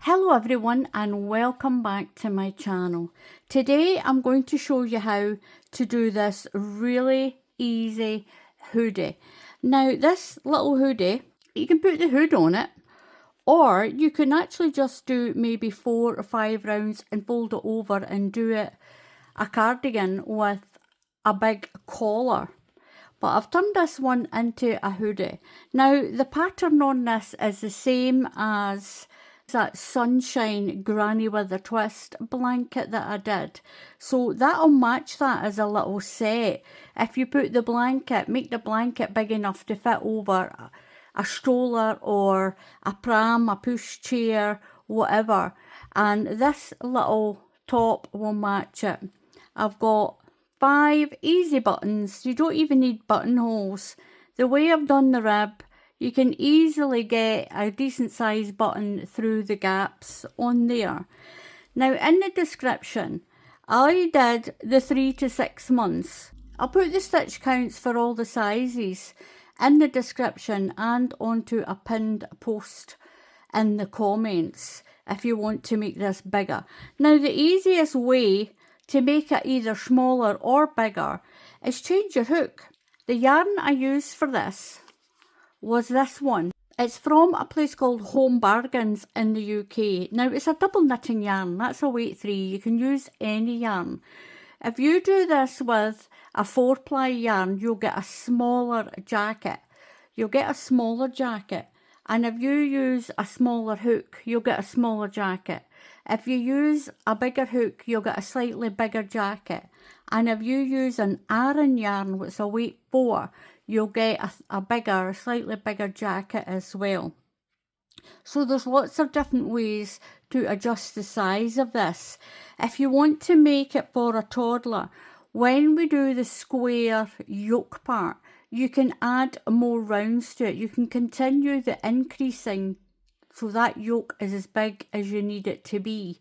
Hello everyone and welcome back to my channel. Today I'm going to show you how to do this really easy hoodie. Now this little hoodie, you can put the hood on it, or you can actually just do maybe 4 or 5 rounds and fold it over and do it a cardigan with a big collar. But I've turned this one into a hoodie. Now the pattern on this is the same as that sunshine granny with a twist blanket that I did, so that'll match that as a little set. If you put the blanket, make the blanket big enough to fit over a stroller or a pram, a pushchair, whatever, and this little top will match it. I've got 5 easy buttons. You don't even need buttonholes. The way I've done the rib, you can easily get a decent sized button through the gaps on there. Now in the description, I did the 3 to 6 months. I'll put the stitch counts for all the sizes in the description and onto a pinned post in the comments if you want to make this bigger. Now the easiest way to make it either smaller or bigger is change your hook. The yarn I used for this was this one. It's from a place called Home Bargains in the UK. Now it's a double knitting yarn, that's a weight 3. You can use any yarn. If you do this with a 4-ply yarn, you'll get a smaller jacket. You'll get a smaller jacket. And if you use a smaller hook, you'll get a smaller jacket. If you use a bigger hook, you'll get a slightly bigger jacket. And if you use an Aran yarn, which is a weight 4, you'll get a slightly bigger jacket as well. So there's lots of different ways to adjust the size of this. If you want to make it for a toddler, when we do the square yoke part, you can add more rounds to it. You can continue the increasing so that yoke is as big as you need it to be.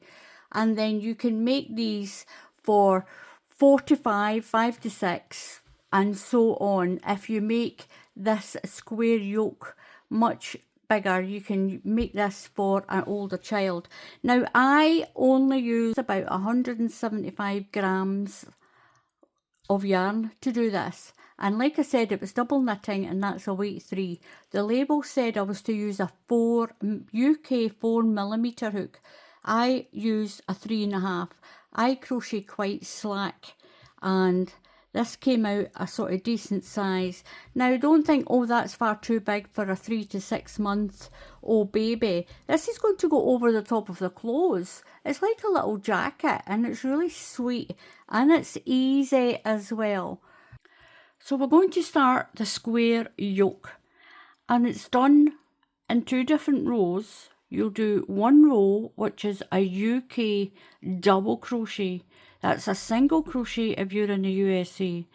And then you can make these for 4 to 5, 5 to 6, and so on. If you make this square yoke much bigger, you can make this for an older child. Now I only use about 175 grams of yarn to do this, and like I said, it was double knitting and that's a weight 3. The label said I was to use a UK 4mm hook. I used a 3.5. I crochet quite slack and this came out a sort of decent size. Now don't think, oh, that's far too big for a 3 to 6 month old baby. This is going to go over the top of the clothes. It's like a little jacket and it's really sweet and it's easy as well. So we're going to start the square yoke, and it's done in 2 different rows. You'll do 1 row, which is a UK double crochet. That's a single crochet if you're in the USA.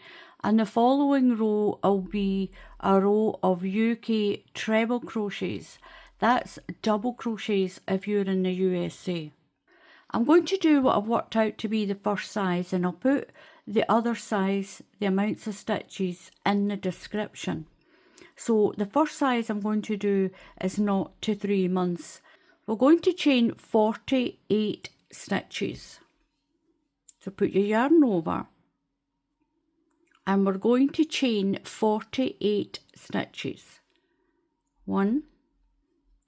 And the following row will be a row of UK treble crochets. That's double crochets if you're in the USA. I'm going to do what I've worked out to be the first size, and I'll put the other size, the amounts of stitches, in the description. So the first size I'm going to do is 0 to 3 months. We're going to chain 48 stitches. So put your yarn over and we're going to chain 48 stitches. 1,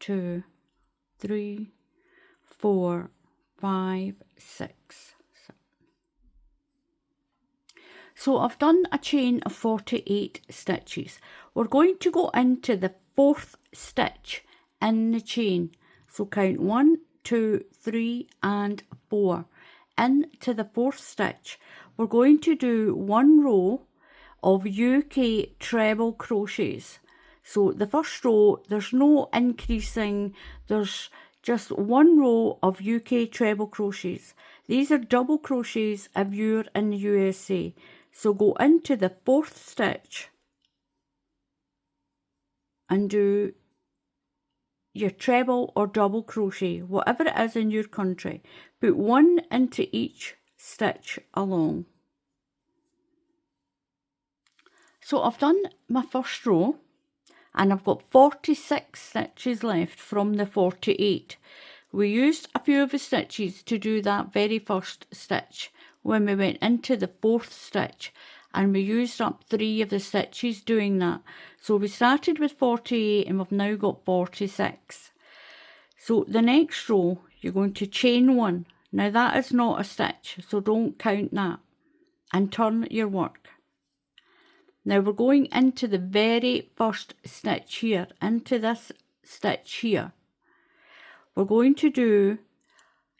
2, 3, 4, 5, 6. So I've done a chain of 48 stitches. We're going to go into the 4th stitch in the chain. So count 1, 2, 3 and 4. Into the 4th stitch, we're going to do 1 row of UK treble crochets. So the first row, there's no increasing, there's just 1 row of UK treble crochets. These are double crochets if you're in the USA. So go into the 4th stitch and do your treble or double crochet, whatever it is in your country. Put 1 into each stitch along. So I've done my first row and I've got 46 stitches left from the 48. we used a few of the stitches to do that very first stitch when we went into the 4th stitch, and we used up 3 of the stitches doing that. So we started with 48 and we've now got 46. So the next row, you're going to chain 1. Now that is not a stitch, so don't count that, and turn your work. Now we're going into the very first stitch here, into this stitch here. We're going to do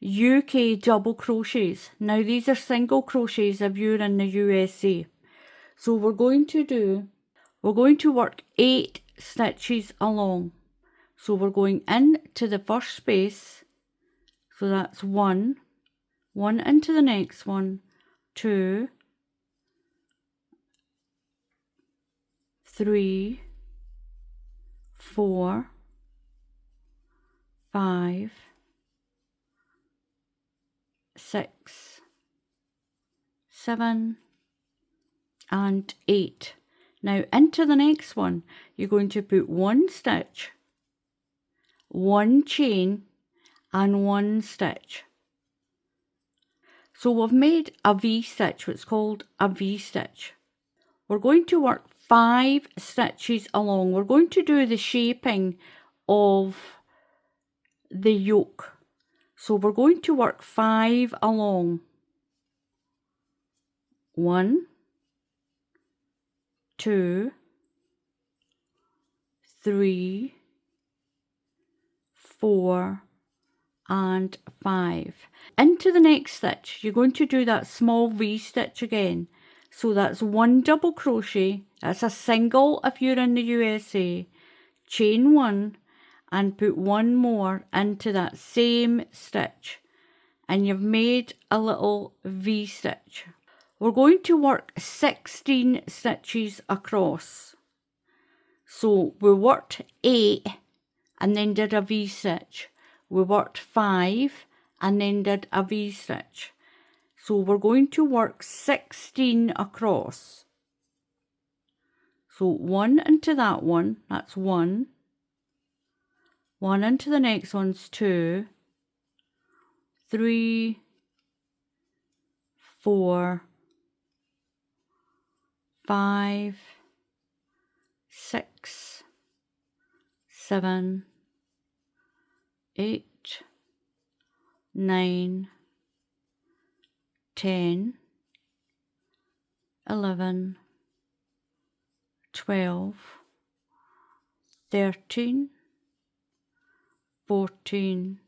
UK double crochets. Now these are single crochets if you're in the USA. So we're going to work 8 stitches along. So we're going into the first space, so that's 1 into the next one, 2, 3, 4, 5, 6, 7, and 8. Now into the next one, you're going to put 1 stitch, 1 chain, and 1 stitch. So we've made a V-stitch, what's called a V-stitch. We're going to work 5 stitches along. We're going to do the shaping of the yoke. So we're going to work 5 along. 1, 2, 3, 4, and 5. Into the next stitch, you're going to do that small V-stitch again. So that's 1 double crochet, that's a single if you're in the USA, chain 1, and put 1 more into that same stitch, and you've made a little V-stitch. We're going to work 16 stitches across. So we worked 8 and then did a V-stitch. We worked 5 and then did a V-stitch. So we're going to work 16 across. So 1 into that one, that's 1. 1 into the next one's 2, 3, 4, 5, 6, 7, 8, 9, 10, 11, 12, 13, 14,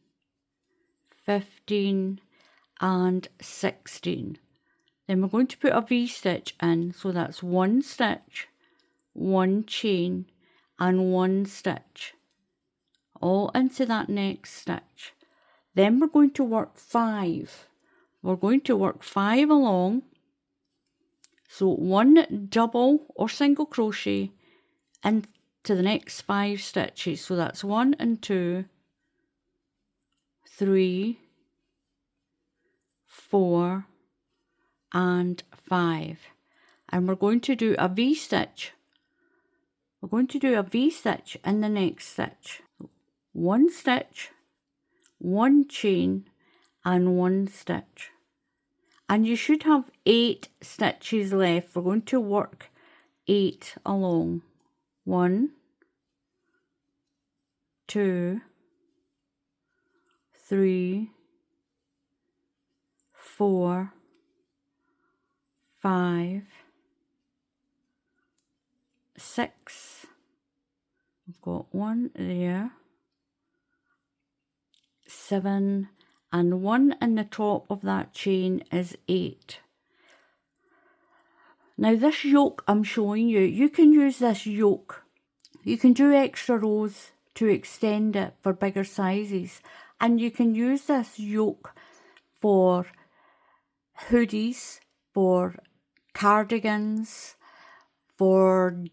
15, and 16. Then we're going to put a V-stitch in, so that's 1 stitch, 1 chain, and 1 stitch, all into that next stitch. Then we're going to work 5. We're going to work 5 along, so 1 double or single crochet into the next 5 stitches. So that's 1 and 2, 3, 4, and 5. And we're going to do a V-stitch. We're going to do a V-stitch in the next stitch. 1 stitch, 1 chain, and 1 stitch. And you should have 8 stitches left. We're going to work 8 along. 1, 2, 3, 4, 5, 6. We've got 1 there. 7, and 1 in the top of that chain is 8. Now this yoke I'm showing you, you can use this yoke. You can do extra rows to extend it for bigger sizes, and you can use this yoke for hoodies, for cardigans, for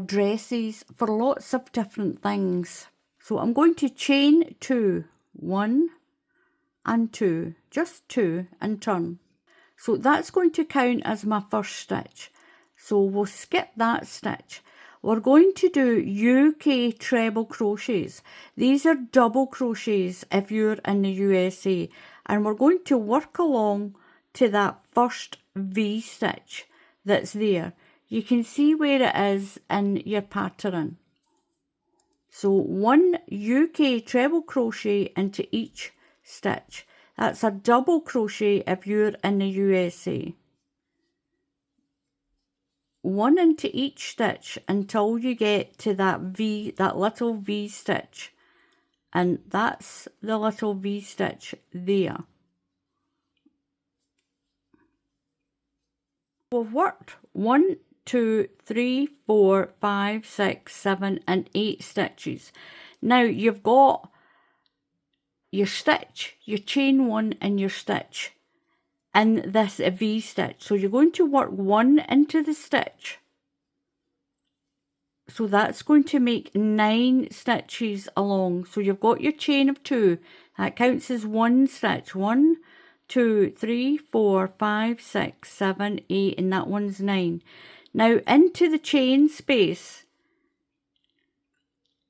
dresses, for lots of different things. So I'm going to chain 2, 1 and 2, just 2, and turn. So that's going to count as my first stitch. So we'll skip that stitch. we're going to do UK treble crochets. These are double crochets if you're in the USA, and we're going to work along to that first V stitch that's there. You can see where it is in your pattern. So 1 UK treble crochet into each stitch. That's a double crochet if you're in the USA. 1 into each stitch until you get to that V, that little V stitch, and that's the little V stitch there. We've worked 1, 2, 3, 4, 5, 6, 7 and 8 stitches. Now you've got your stitch, your chain 1 and your stitch in this V stitch. So you're going to work 1 into the stitch. So that's going to make 9 stitches along. So you've got your chain of 2. That counts as 1 stitch. 1, 2, 3, 4, 5, 6, 7, 8, and that one's 9. Now into the chain space,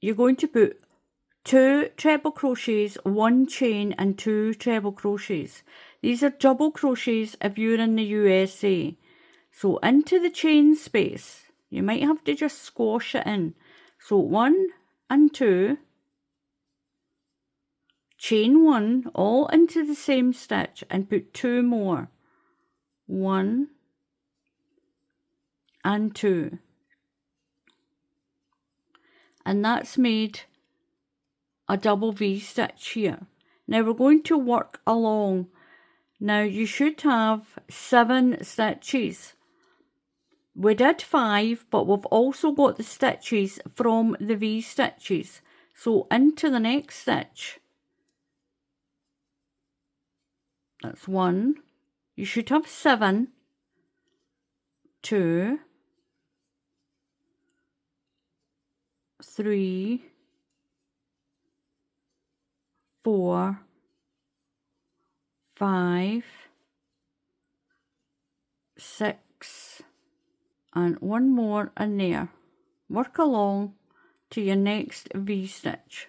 you're going to put 2 treble crochets, 1 chain and 2 treble crochets. These are double crochets if you're in the USA. So into the chain space, you might have to just squash it in. So 1 and 2, chain 1 all into the same stitch and put 2 more. 1 and 2. And that's made a double V stitch here. Now we're going to work along. Now you should have 7 stitches. We did 5, but we've also got the stitches from the V stitches. So into the next stitch, that's 1. You should have 7, 2, 3, 4, 5, 6, and 1 more in there. Work along to your next V stitch.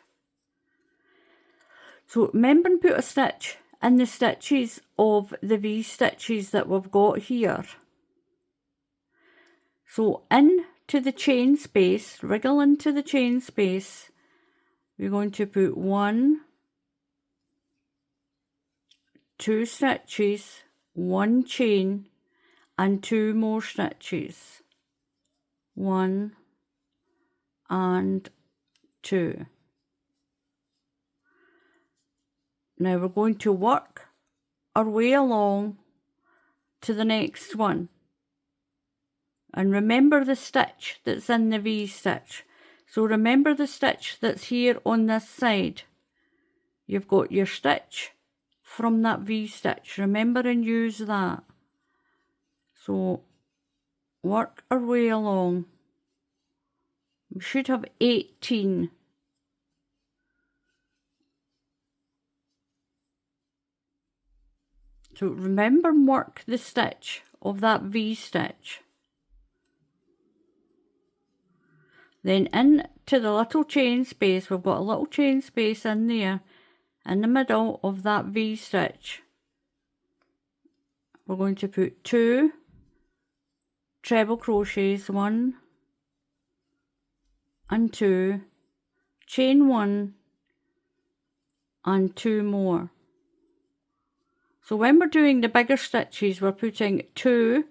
So remember and put a stitch in the stitches of the V stitches that we've got here. So into the chain space, wriggle into the chain space, we're going to put 1, 2 stitches, 1 chain and 2 more stitches. 1 and 2. Now we're going to work our way along to the next one. And remember the stitch that's in the V stitch. So remember the stitch that's here on this side. You've got your stitch from that V stitch. Remember and use that. So work our way along. We should have 18. So remember and work the stitch of that V stitch. Then into the little chain space, we've got a little chain space in there, in the middle of that V stitch. We're going to put 2 treble crochets, 1 and 2, chain 1 and 2 more. So when we're doing the bigger stitches, we're putting 2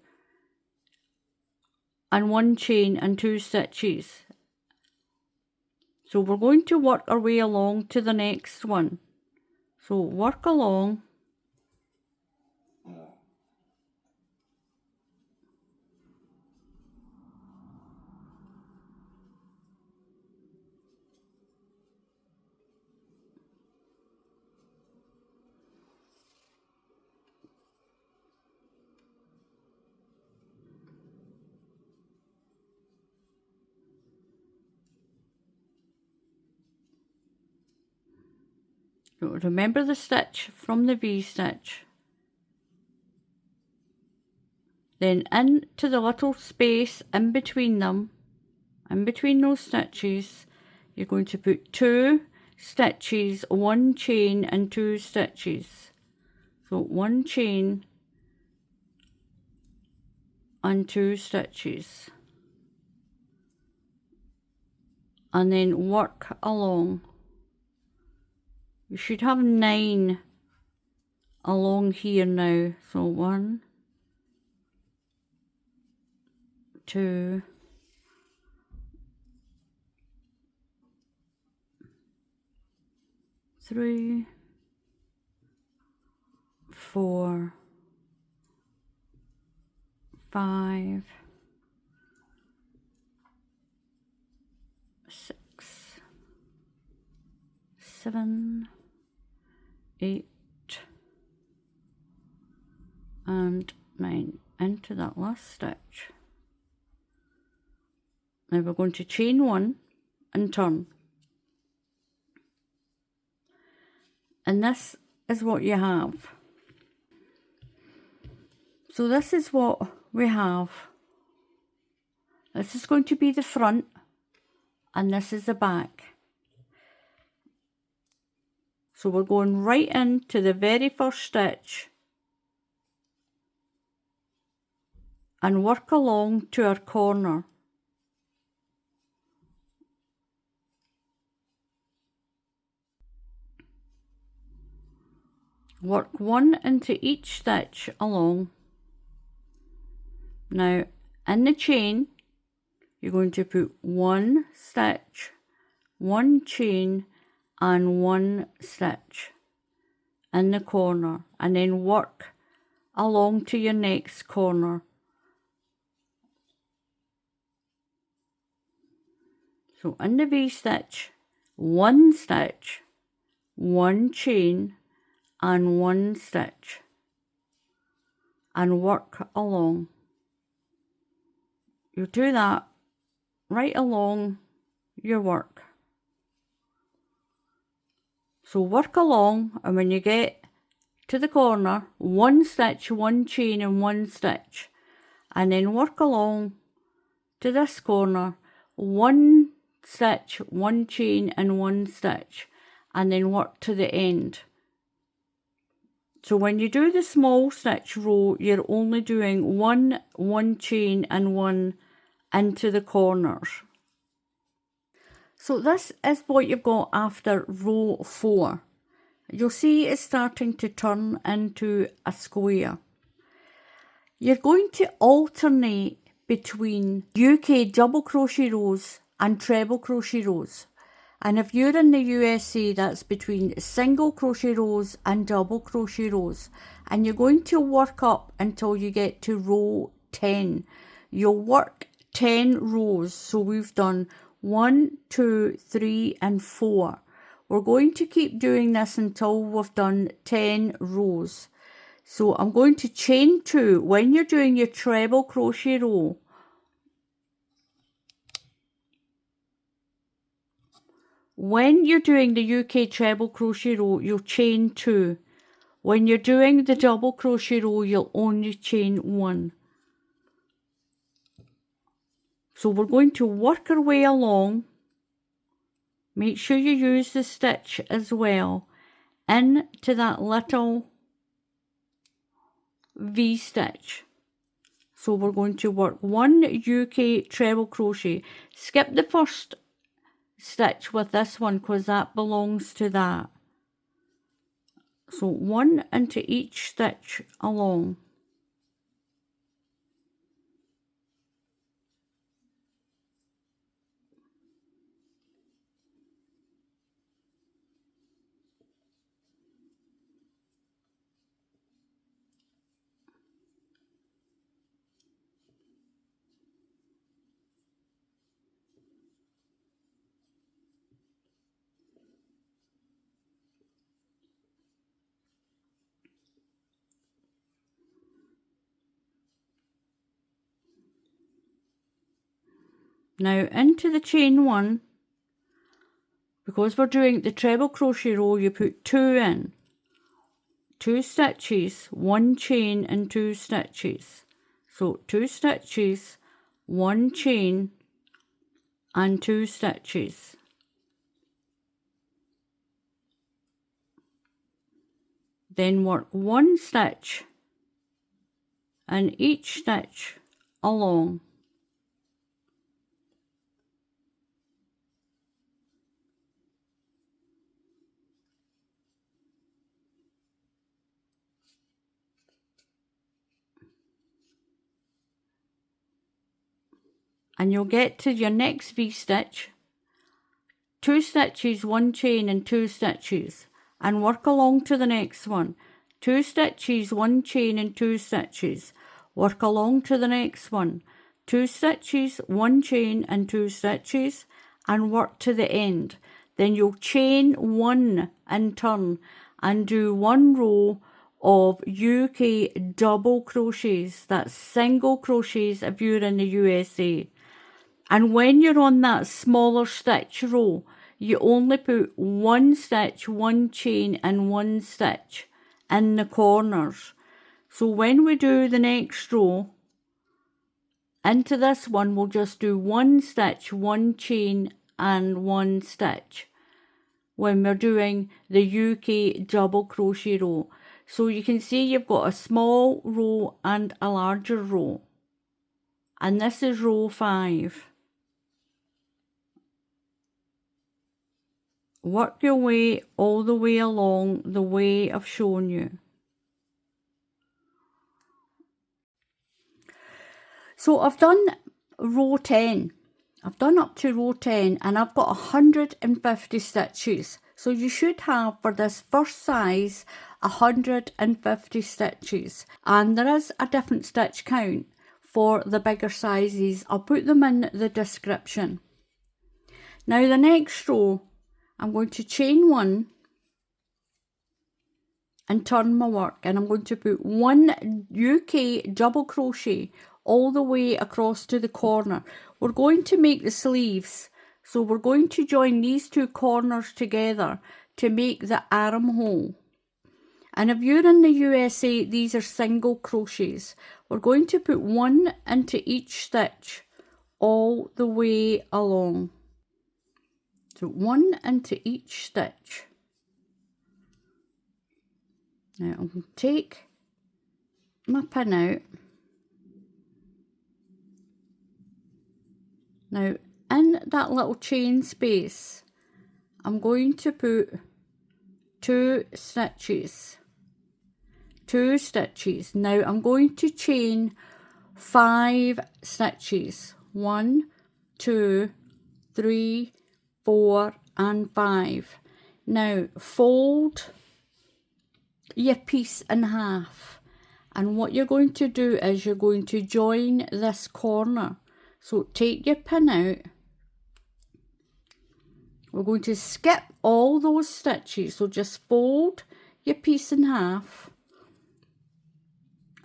and 1 chain and 2 stitches. So we're going to work our way along to the next one. So work along. So remember the stitch from the V stitch. Then into the little space in between them, In between those stitches, you're going to put 2 stitches, 1 chain and 2 stitches. So 1 chain and 2 stitches. And then work along. You should have 9 along here now. So 1, 2, 3, 4, 5, 6, 7, 8, and 9 into that last stitch. Now we're going to chain 1 and turn. And this is what you have. So this is what we have. This is going to be the front and this is the back. So we're going right into the very first stitch and work along to our corner. Work 1 into each stitch along. Now in the chain you're going to put 1 stitch, 1 chain and 1 stitch in the corner, and then work along to your next corner. So in the V-stitch, 1 stitch, 1 chain and 1 stitch, and work along. You do that right along your work. So work along, and when you get to the corner, 1 stitch, 1 chain and 1 stitch, and then work along to this corner, 1 stitch, 1 chain and 1 stitch, and then work to the end. So when you do the small stitch row, you're only doing 1 chain and 1 into the corners. So this is what you've got after row 4. You'll see it's starting to turn into a square. You're going to alternate between UK double crochet rows and treble crochet rows. And if you're in the USA, that's between single crochet rows and double crochet rows. And you're going to work up until you get to row 10. You'll work 10 rows. So we've done 1, 2, 3 and 4. We're going to keep doing this until we've done 10 rows. So I'm going to chain 2 when you're doing your treble crochet row. When you're doing the UK treble crochet row, you'll chain 2. When you're doing the double crochet row, you'll only chain 1. So we're going to work our way along. Make sure you use the stitch as well into that little V-stitch. So we're going to work 1 UK treble crochet. Skip the first stitch with this one because that belongs to that. So 1 into each stitch along. Now into the chain 1, because we're doing the treble crochet row, you put 2 in. 2 stitches, 1 chain and 2 stitches. So 2 stitches, 1 chain and 2 stitches. Then work 1 stitch in each stitch along. And you'll get to your next V-stitch, 2 stitches, 1 chain and 2 stitches, and work along to the next one, 2 stitches, 1 chain and 2 stitches, work along to the next one, 2 stitches, 1 chain and 2 stitches, and work to the end. Then you'll chain 1 and turn and do 1 row of UK double crochets, that's single crochets if you're in the USA. And when you're on that smaller stitch row, you only put 1 stitch, 1 chain and 1 stitch in the corners. So when we do the next row, into this one we'll just do 1 stitch, 1 chain and 1 stitch when we're doing the UK double crochet row. So you can see you've got a small row and a larger row. And this is row 5. Work your way all the way along the way I've shown you. So I've done row 10. I've done up to row 10 and I've got 150 stitches. So you should have for this first size 150 stitches. And there is a different stitch count for the bigger sizes. I'll put them in the description. Now the next row, I'm going to chain 1 and turn my work, and I'm going to put 1 UK double crochet all the way across to the corner. We're going to make the sleeves, so we're going to join these 2 corners together to make the armhole. And if you're in the USA, these are single crochets. We're going to put 1 into each stitch all the way along. So 1 into each stitch. Now I'm going to take my pin out. Now in that little chain space, I'm going to put 2 stitches. 2 stitches. Now I'm going to chain 5 stitches. 1, 2, 3, 4 and 5. Now fold your piece in half, and what you're going to do is you're going to join this corner. So take your pin out. We're going to skip all those stitches, so just fold your piece in half,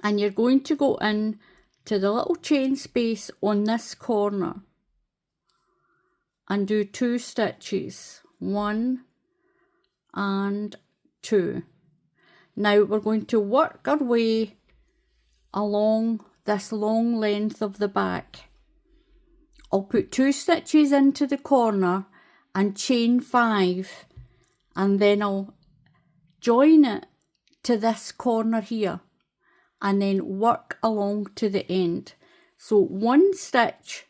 and you're going to go in to the little chain space on this corner and do 2 stitches, 1 and 2. Now we're going to work our way along this long length of the back. I'll put 2 stitches into the corner and chain 5, and then I'll join it to this corner here and then work along to the end. So 1 stitch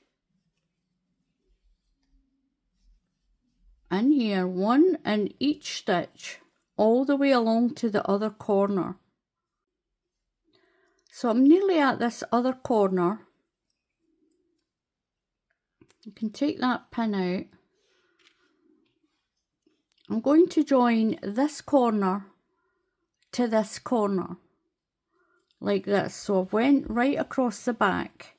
in here, 1 in each stitch all the way along to the other corner. So I'm nearly at this other corner. You can take that pin out. I'm going to join this corner to this corner like this. So I've went right across the back.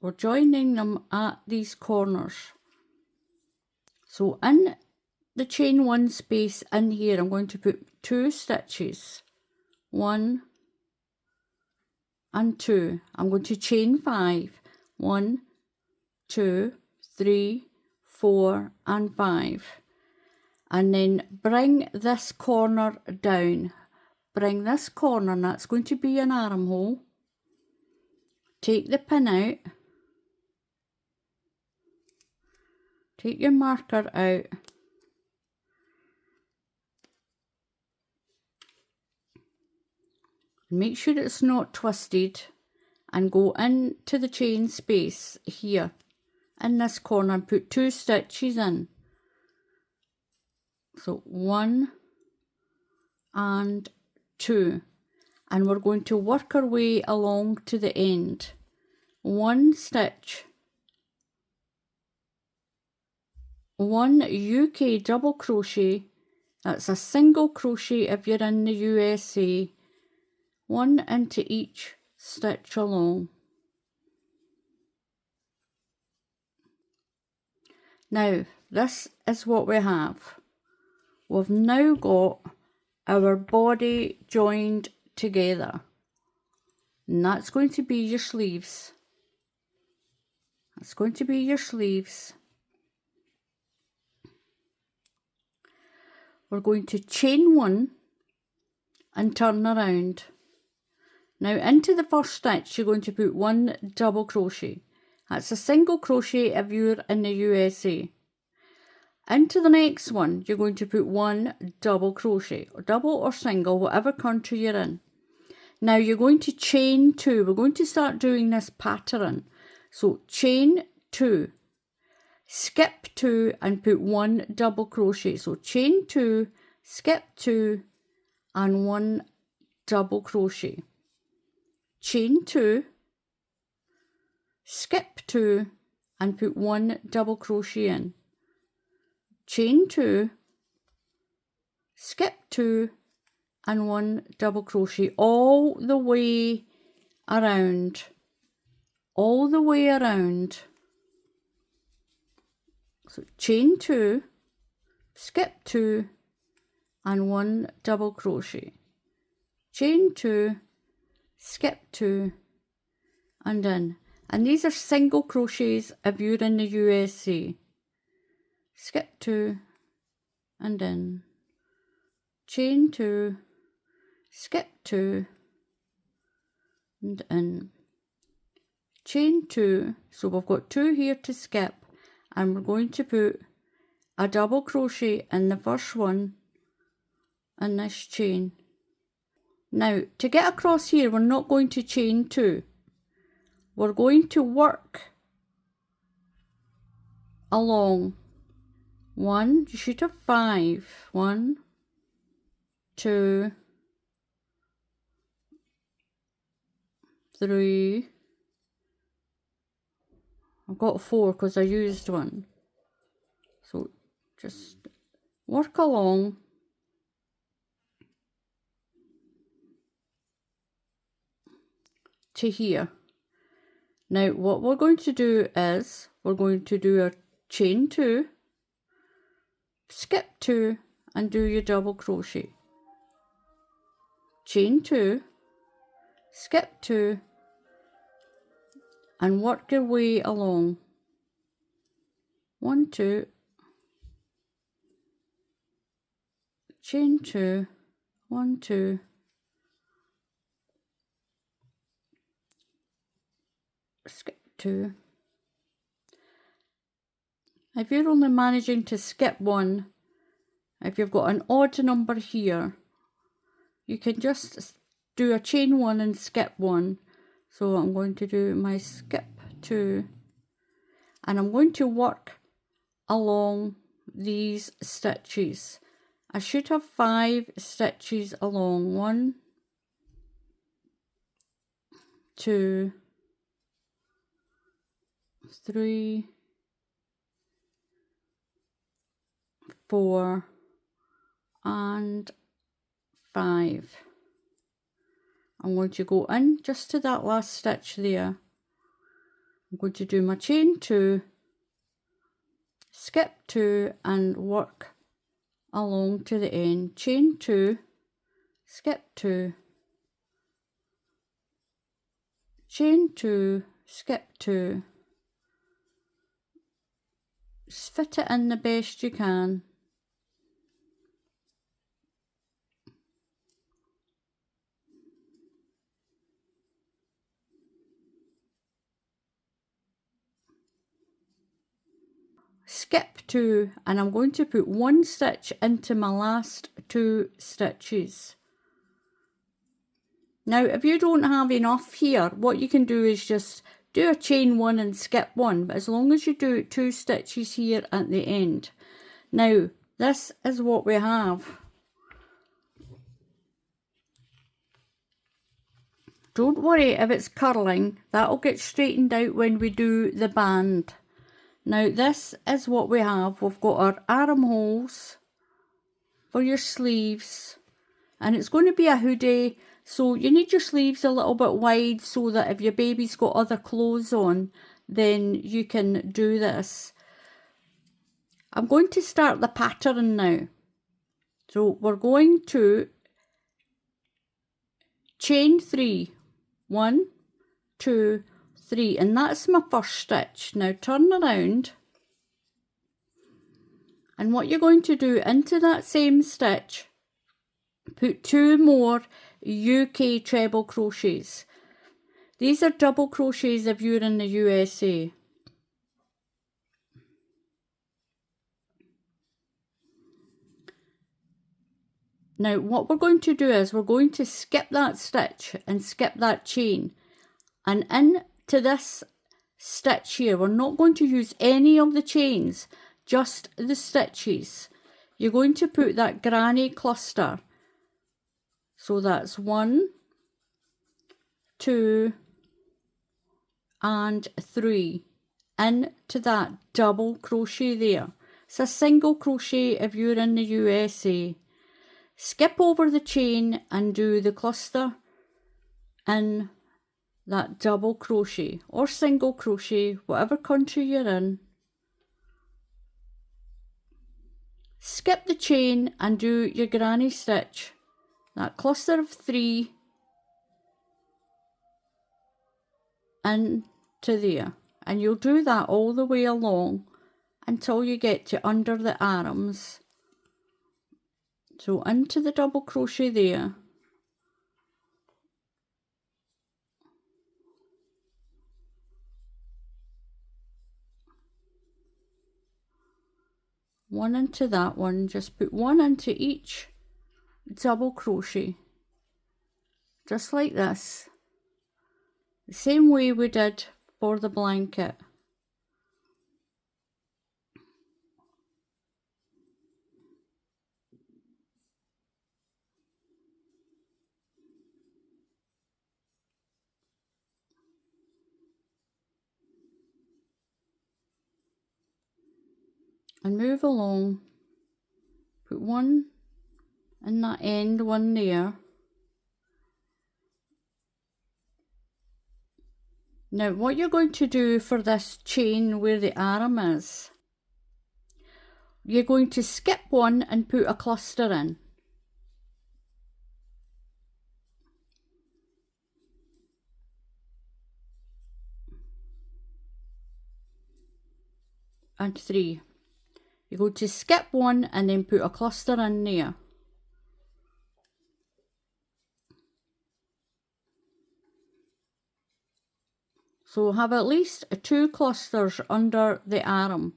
We're joining them at these corners. So in the chain 1 space in here, I'm going to put 2 stitches, 1 and 2. I'm going to chain 5, 1, 2, 3, 4 and 5, and then bring this corner down. Bring this corner, and that's going to be an armhole. Take the pin out take your marker out, make sure it's not twisted, and go into the chain space here in this corner and put 2 stitches in. So 1 and 2, and we're going to work our way along to the end. 1 stitch, 1 UK double crochet, that's a single crochet if you're in the USA, 1 into each stitch along. Now this is what we have. We've now got our body joined together, and that's going to be your sleeves. That's going to be your sleeves. We're going to chain 1 and turn around. Now into the first stitch you're going to put 1 double crochet. That's a single crochet if you're in the USA. Into the next one you're going to put 1 double crochet, or double or single, whatever country you're in. Now you're going to chain 2. We're going to start doing this pattern. So chain 2, skip 2 and put 1 double crochet. So chain 2, skip 2 and 1 double crochet. Chain 2, skip 2 and put 1 double crochet in. Chain 2, skip 2 and 1 double crochet all the way around. All the way around. So chain 2, skip 2 and 1 double crochet. Chain 2, skip 2 and in. And these are single crochets if you're in the USA. Skip 2 and in. Chain 2, skip 2 and in. Chain 2, so we've got 2 here to skip, and we're going to put a double crochet in the first one in this chain. Now to get across here we're not going to chain 2, we're going to work along. 1, you should have 5. 1, 2, 3, I've got 4 because I used one. So just work along to here. Now what we're going to do is we're going to do a chain 2, skip 2 and do your double crochet. Chain 2, skip 2 and work your way along. 1, 2, chain 2, 1, 2, skip 2. If you're only managing to skip 1, if you've got an odd number here, you can just do a chain 1 and skip 1. So I'm going to do my skip 2, and I'm going to work along these stitches. I should have 5 stitches along. 1, 2, 3, 4 and 5. I'm going to go in just to that last stitch there. I'm going to do my chain 2, skip 2 and work along to the end. Chain 2, skip 2, chain 2, skip 2. Just fit it in the best you can. skip 2 and I'm going to put 1 stitch into my last 2 stitches. Now if you don't have enough here, what you can do is just do a chain 1 and skip 1, but as long as you do 2 stitches here at the end. Now this is what we have. Don't worry if it's curling, that'll get straightened out when we do the band. Now this is what we have. We've got our armholes for your sleeves, and it's going to be a hoodie, so you need your sleeves a little bit wide so that if your baby's got other clothes on, then you can do this. I'm going to start the pattern now. So we're going to chain 3. 1, 2, 3, and that's my first stitch. Now turn around, and what you're going to do into that same stitch, put 2 more UK treble crochets. These are double crochets if you're in the USA. Now what we're going to do is we're going to skip that stitch and skip that chain, and into this stitch here, we're not going to use any of the chains, just the stitches. You're going to put that granny cluster. So that's 1, 2 and 3 into that double crochet there. It's a single crochet if you're in the USA. Skip over the chain and do the cluster in that double crochet or single crochet, whatever country you're in. Skip the chain and do your granny stitch, that cluster of 3 into there, and you'll do that all the way along until you get to under the arms. So into the double crochet there, one into that one, just put 1 into each double crochet, just like this, the same way we did for the blanket. And move along, put 1 in that end, 1 there. Now what you're going to do for this chain where the arm is, you're going to skip 1 and put a cluster in. And 3. You go to skip 1 and then put a cluster in there. So have at least 2 clusters under the arm.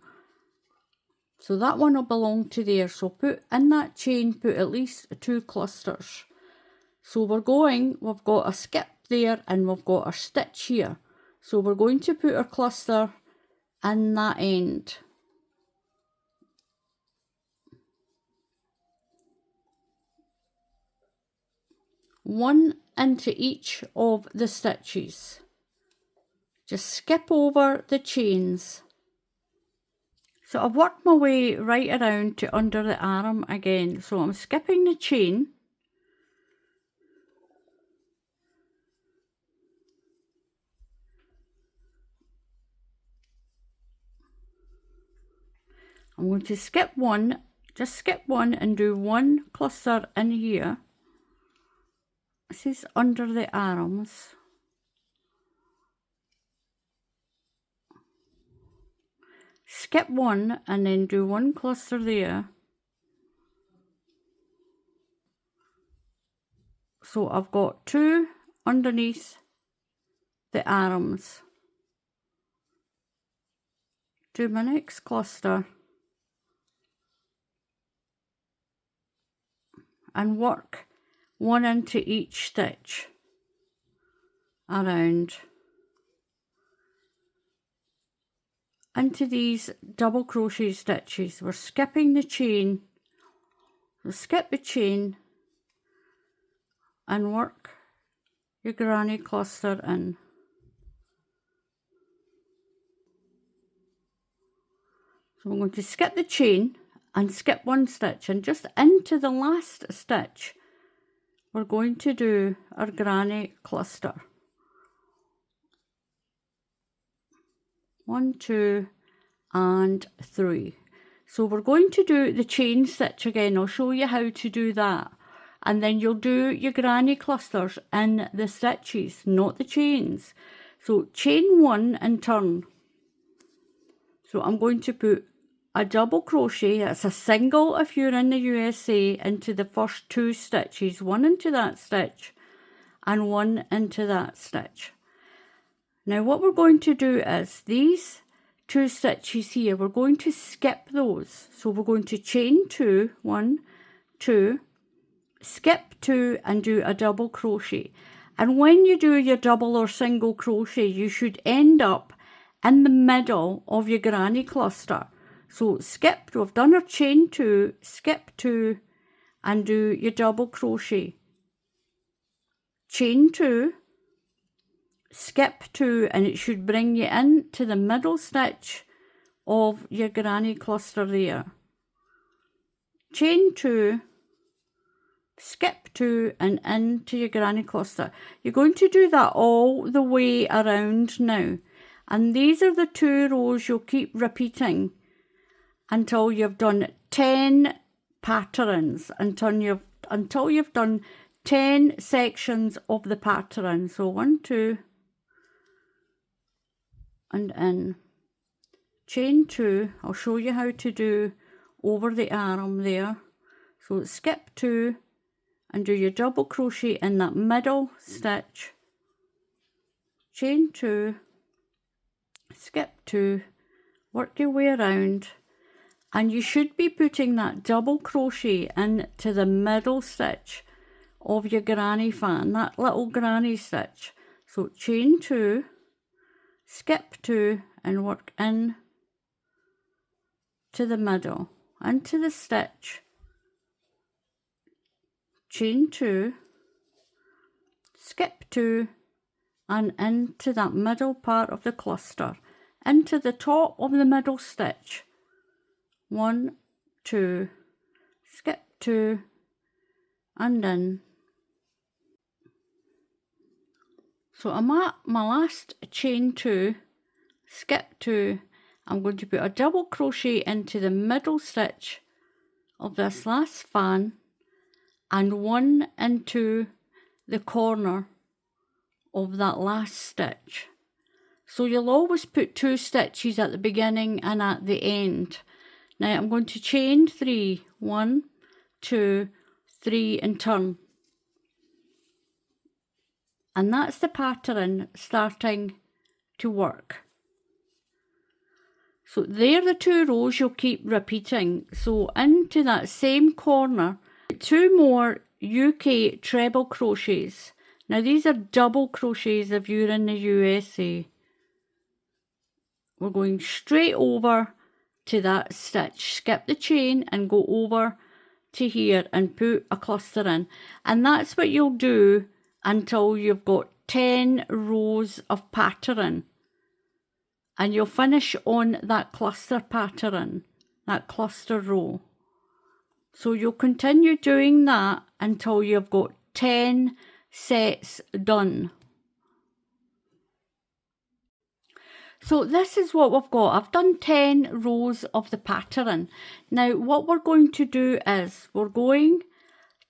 So that one will belong to there. So put in that chain, put at least 2 clusters. So we've got a skip there and we've got a stitch here. So we're going to put our cluster in that end. One into each of the stitches. Just skip over the chains. So I've worked my way right around to under the arm again. So I'm skipping the chain. I'm going to skip 1, just skip 1 and do 1 cluster in here. This is under the arms. Skip 1 and then do 1 cluster there. So I've got 2 underneath the arms. Do my next cluster. and work one into each stitch around into these double crochet stitches. We're skipping the chain. We'll skip the chain and work your granny cluster in. So we're going to skip the chain and skip one stitch, and just into the last stitch we're going to do our granny cluster. 1, 2 and 3. So we're going to do the chain stitch again. I'll show you how to do that, and then you'll do your granny clusters in the stitches, not the chains. So chain 1 and turn. So I'm going to put a double crochet, that's a single if you're in the USA, into the first 2 stitches, 1 into that stitch and 1 into that stitch. Now what we're going to do is these 2 stitches here, we're going to skip those. So we're going to chain 2, 1, 2, skip 2 and do a double crochet. And when you do your double or single crochet, you should end up in the middle of your granny cluster. So skip, we've done our chain 2, skip 2 and do your double crochet. Chain 2, skip 2, and it should bring you into the middle stitch of your granny cluster there. Chain 2, skip 2 and into your granny cluster. You're going to do that all the way around now, and these are the 2 rows you'll keep repeating until you've done 10 patterns, until you've done 10 sections of the pattern. So 1, 2 and in, chain 2. I'll show you how to do over the arm there. So skip 2 and do your double crochet in that middle stitch, chain 2, skip 2, work your way around, and you should be putting that double crochet into the middle stitch of your granny fan, that little granny stitch. So chain 2, skip 2 and work in to the middle, into the stitch, chain 2, skip 2 and into that middle part of the cluster, into the top of the middle stitch. 1, 2, skip 2 and in. So I'm at my last chain 2, skip 2, I'm going to put a double crochet into the middle stitch of this last fan and 1 into the corner of that last stitch. So you'll always put 2 stitches at the beginning and at the end. Now I'm going to chain 3, 1, 2, 3 and turn. And that's the pattern starting to work. So they're the 2 rows you'll keep repeating. So into that same corner, 2 more UK treble crochets. Now these are double crochets if you're in the USA. We're going straight over to that stitch, skip the chain and go over to here and put a cluster in. And that's what you'll do until you've got 10 rows of pattern, and you'll finish on that cluster pattern, that cluster row. So you'll continue doing that until you've got 10 sets done. So this is what we've got. I've done 10 rows of the pattern. Now what we're going to do is we're going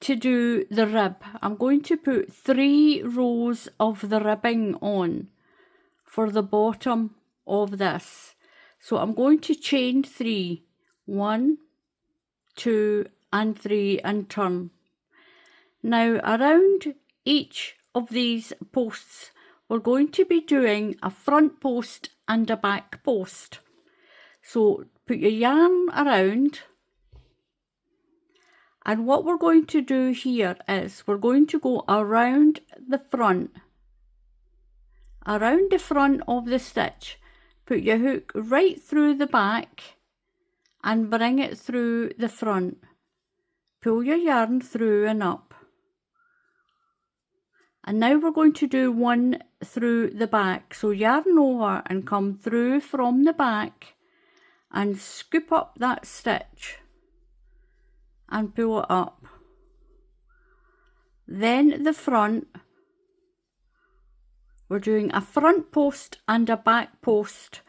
to do the rib. I'm going to put 3 rows of the ribbing on for the bottom of this. So I'm going to chain 3, 1, 2 and 3 and turn. Now around each of these posts we're going to be doing a front post and a back post. So put your yarn around And what we're going to do here is we're going to go around the front of the stitch. Put your hook right through the back and bring it through the front. Pull your yarn through and up. And now we're going to do one through the back. So yarn over and come through from the back and scoop up that stitch and pull it up. Then the front, we're doing a front post and a back post,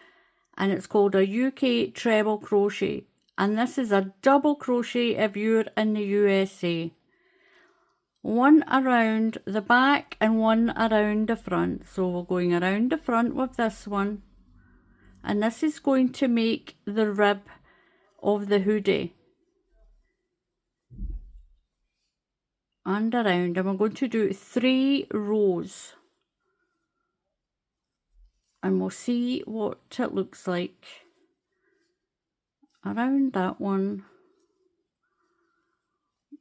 and it's called a UK treble crochet, and this is a double crochet if you're in the USA. One around the back and one around the front. So we're going around the front with this one, and this is going to make the rib of the hoodie. And around, and we're going to do 3 rows. And we'll see what it looks like. Around that one.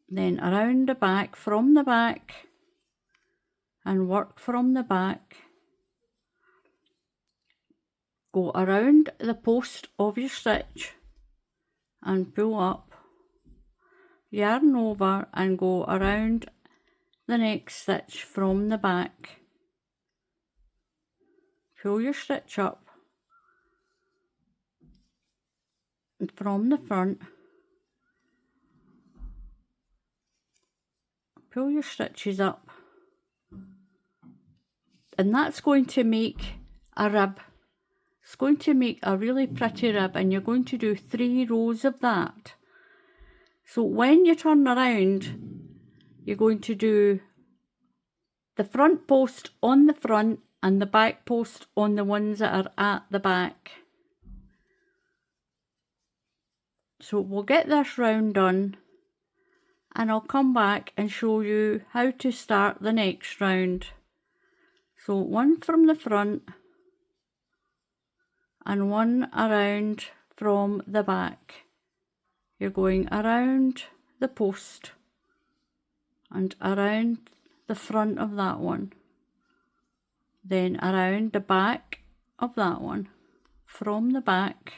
Then around the back, from the back. And work from the back. Go around the post of your stitch. And pull up. Yarn over and go around the next stitch from the back. Pull your stitch up and from the front. Pull your stitches up, and that's going to make a rib. It's going to make a really pretty rib, and you're going to do 3 rows of that. So when you turn around, you're going to do the front post on the front and the back post on the ones that are at the back. So we'll get this round done, and I'll come back and show you how to start the next round. So one from the front and one around from the back. You're going around the post and around the front of that one, then around the back of that one, from the back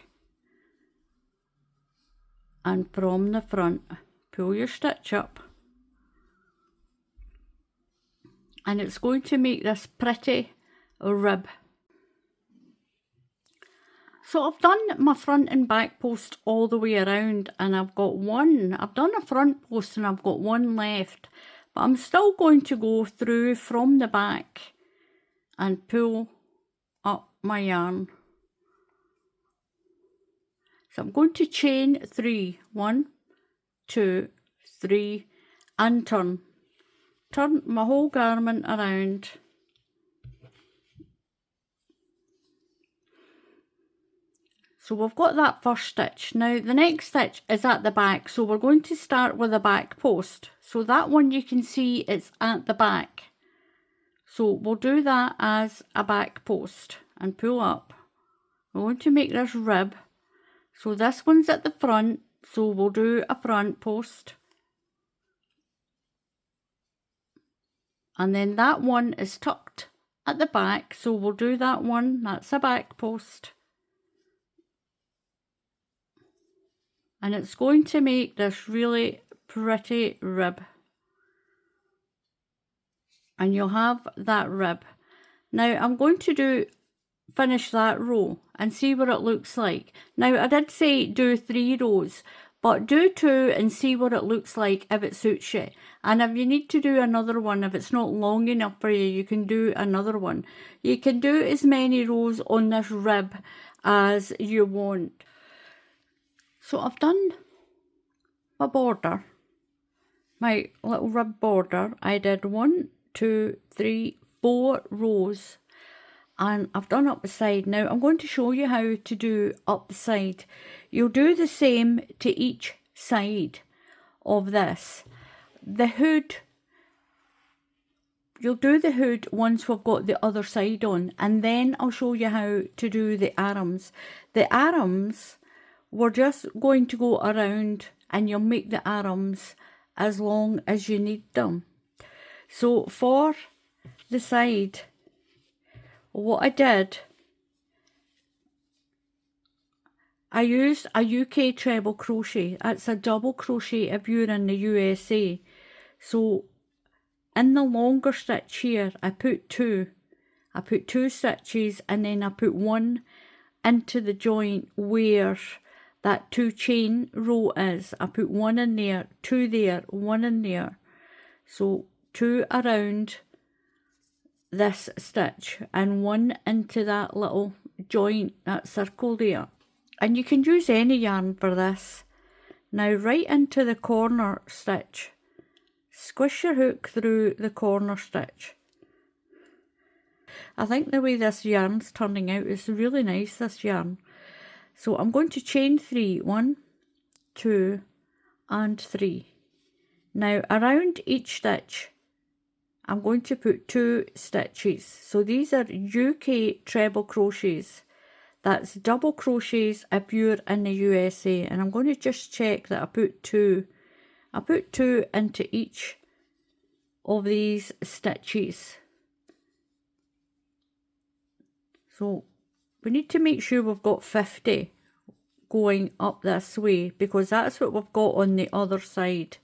and from the front. Pull your stitch up, and it's going to make this pretty rib. So I've done my front and back post all the way around, and I've done a front post and I've got one left, but I'm still going to go through from the back and pull up my yarn. So I'm going to chain 3, 1, 2, 3, and turn my whole garment around. So we've got that first stitch. Now the next stitch is at the back, so we're going to start with a back post. So that one you can see it's at the back. So we'll do that as a back post and pull up. We're going to make this rib. So this one's at the front, so we'll do a front post. And then that one is tucked at the back, so we'll do that one, that's a back post. And it's going to make this really pretty rib. And you'll have that rib. Now I'm going to finish that row and see what it looks like. Now I did say do 3 rows, but do 2 and see what it looks like if it suits you. And if you need to do another one, if it's not long enough for you, you can do another one. You can do as many rows on this rib as you want. So I've done my border, my little rib border. I did 1, 2, 3, 4 rows, and I've done up the side. Now I'm going to show you how to do up the side. You'll do the same to each side of this. The hood, you'll do the hood once we've got the other side on, and then I'll show you how to do the arms. The arms, we're just going to go around and you'll make the arms as long as you need them. So for the side, what I did, I used a UK treble crochet. It's a double crochet if you're in the USA. So in the longer stitch here, I put two stitches, and then I put one into the joint where that 2 chain row is. I put one in there, 2 there, 1 in there. So 2 around this stitch and 1 into that little joint, that circle there. And you can use any yarn for this. Now right into the corner stitch, squish your hook through the corner stitch. I think the way this yarn's turning out is really nice, this yarn. So I'm going to chain 3, 1, 2 and 3. Now around each stitch I'm going to put 2 stitches. So these are UK treble crochets. That's double crochets if you're in the USA. And I'm going to just check that I put 2. I put 2 into each of these stitches. So we need to make sure we've got 50 going up this way, because that's what we've got on the other side.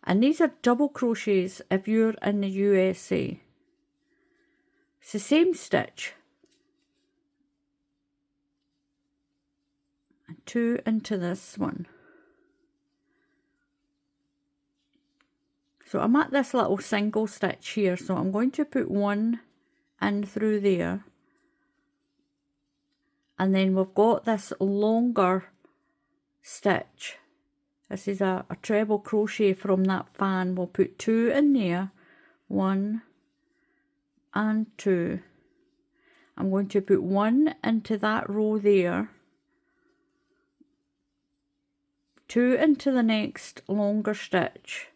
And these are double crochets if you're in the USA. It's the same stitch. And 2 into this one. So I'm at this little single stitch here, so I'm going to put 1 in through there. And then we've got this longer stitch. This is a treble crochet from that fan. We'll put 2 in there, 1 and 2. I'm going to put 1 into that row there, 2 into the next longer stitch.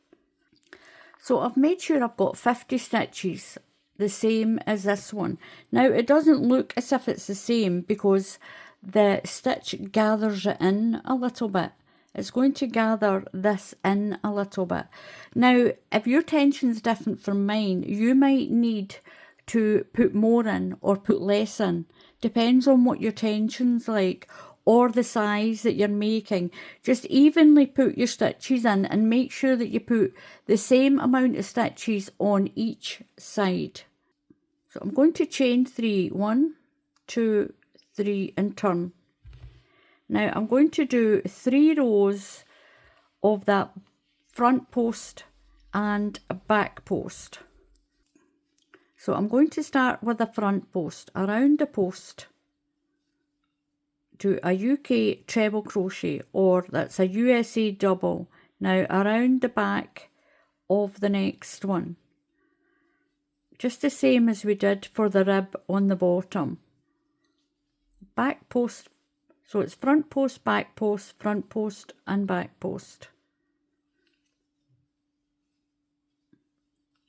So I've made sure I've got 50 stitches, the same as this one. Now it doesn't look as if it's the same because the stitch gathers it in a little bit. It's going to gather this in a little bit. Now if your tension's different from mine, you might need to put more in or put less in. Depends on what your tension's like or the size that you're making. Just evenly put your stitches in and make sure that you put the same amount of stitches on each side. So I'm going to chain 3, 1, 2, 3 and turn. Now I'm going to do 3 rows of that front post and a back post. So I'm going to start with the front post. Around the post, do a UK treble crochet, or that's a USA double. Now around the back of the next one, just the same as we did for the rib on the bottom. Back post, so it's front post, back post, front post and back post.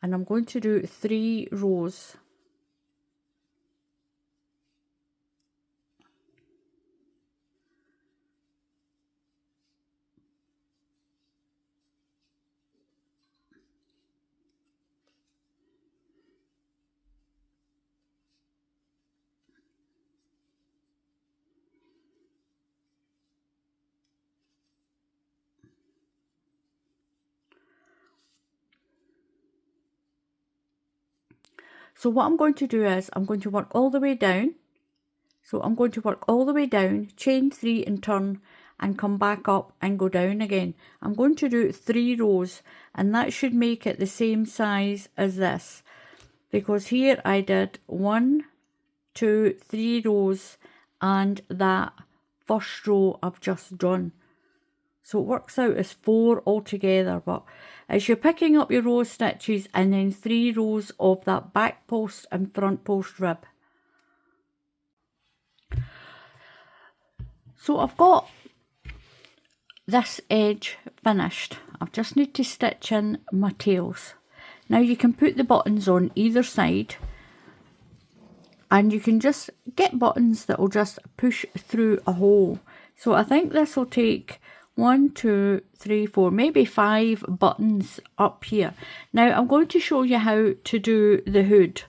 And I'm going to do 3 rows. So what I'm going to do is I'm going to work all the way down. So I'm going to work all the way down, chain 3 and turn and come back up and go down again. I'm going to do 3 rows and that should make it the same size as this, because here I did 1, 2, 3 rows and that first row I've just done. So it works out as 4 altogether, but as you're picking up your row of stitches and then 3 rows of that back post and front post rib. So I've got this edge finished. I just need to stitch in my tails. Now you can put the buttons on either side, and you can just get buttons that will just push through a hole. So I think this will take 1, 2, 3, 4, maybe 5 buttons up here. Now I'm going to show you how to do the hood.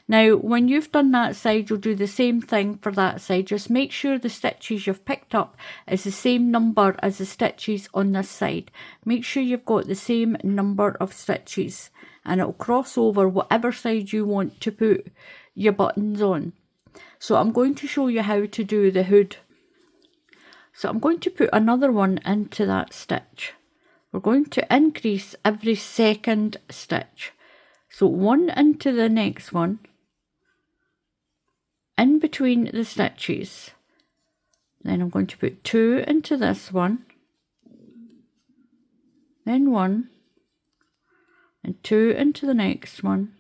Now when you've done that side, you'll do the same thing for that side. Just make sure the stitches you've picked up is the same number as the stitches on this side. Make sure you've got the same number of stitches, and it'll cross over whatever side you want to put your buttons on. So I'm going to show you how to do the hood. So I'm going to put another one into that stitch. We're going to increase every second stitch. So one into the next one, in between the stitches. Then I'm going to put 2 into this one, then 1, and 2 into the next one,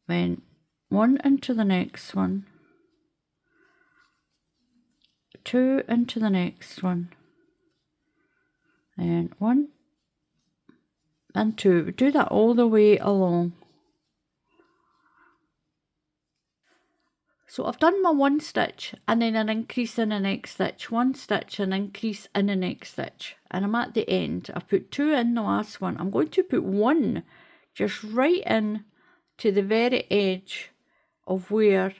then 1 into the next one, 2 into the next one, and 1 and 2. We do that all the way along. So I've done my 1 stitch and then an increase in the next stitch, 1 stitch and increase in the next stitch, and I'm at the end. I've put 2 in the last one. I'm going to put 1 just right in to the very edge of where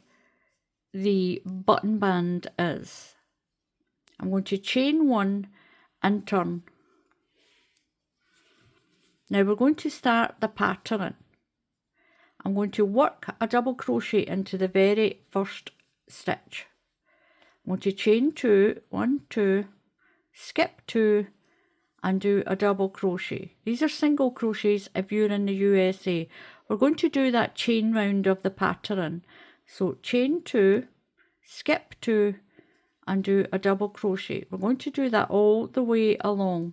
the button band is. I'm going to chain 1 and turn. Now we're going to start the pattern. I'm going to work a double crochet into the very first stitch. I'm going to chain 2, 1, 2, skip 2 and do a double crochet. These are single crochets if you're in the USA. We're going to do that chain round of the pattern. So chain 2, skip 2 and do a double crochet. We're going to do that all the way along.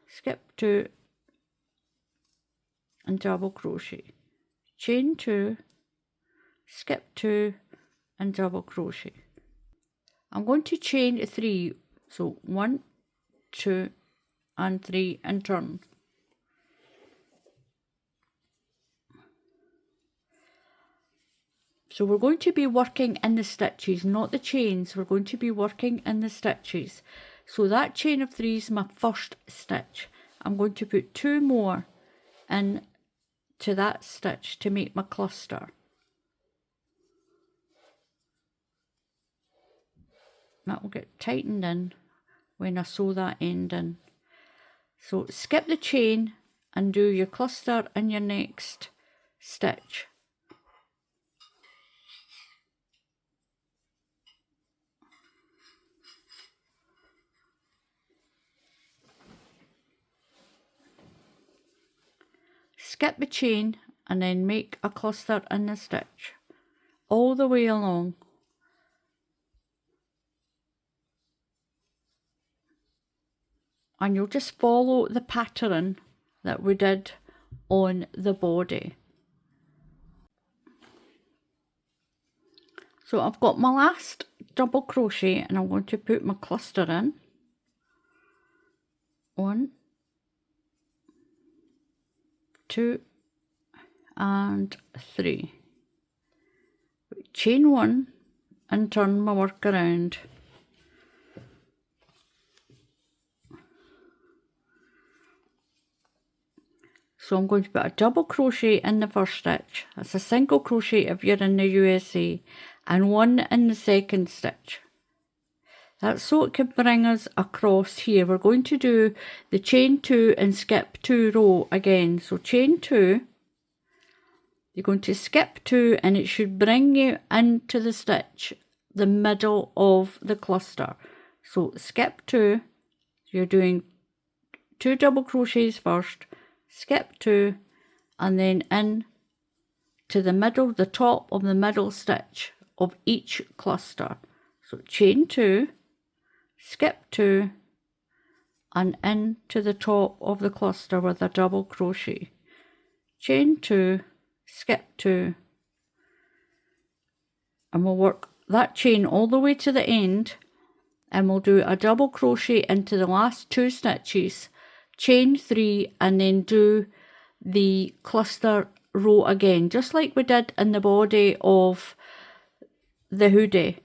Skip 2 and double crochet. Chain 2, skip 2 and double crochet. I'm going to chain 3, so 1, 2 and 3 and turn. So we're going to be working in the stitches, not the chains. We're going to be working in the stitches. So that chain of 3 is my first stitch. I'm going to put 2 more in to that stitch to make my cluster. That will get tightened in when I sew that end in. So skip the chain and do your cluster in your next stitch. Skip the chain and then make a cluster in the stitch all the way along. And you'll just follow the pattern that we did on the body. So I've got my last double crochet and I'm going to put my cluster in. 1, 2 and 3. Chain 1 and turn my work around. So I'm going to put a double crochet in the first stitch. That's a single crochet if you're in the USA, and 1 in the second stitch. That's so it can bring us across here. We're going to do the chain 2 and skip 2 row again. So chain 2, you're going to skip 2 and it should bring you into the stitch, the middle of the cluster. So skip 2, you're doing 2 double crochets first, skip 2 and then in to the middle, the top of the middle stitch of each cluster. So chain 2, skip 2 and in to the top of the cluster with a double crochet. Chain 2, skip 2, and we'll work that chain all the way to the end, and we'll do a double crochet into the last 2 stitches, chain 3 and then do the cluster row again, just like we did in the body of the hoodie.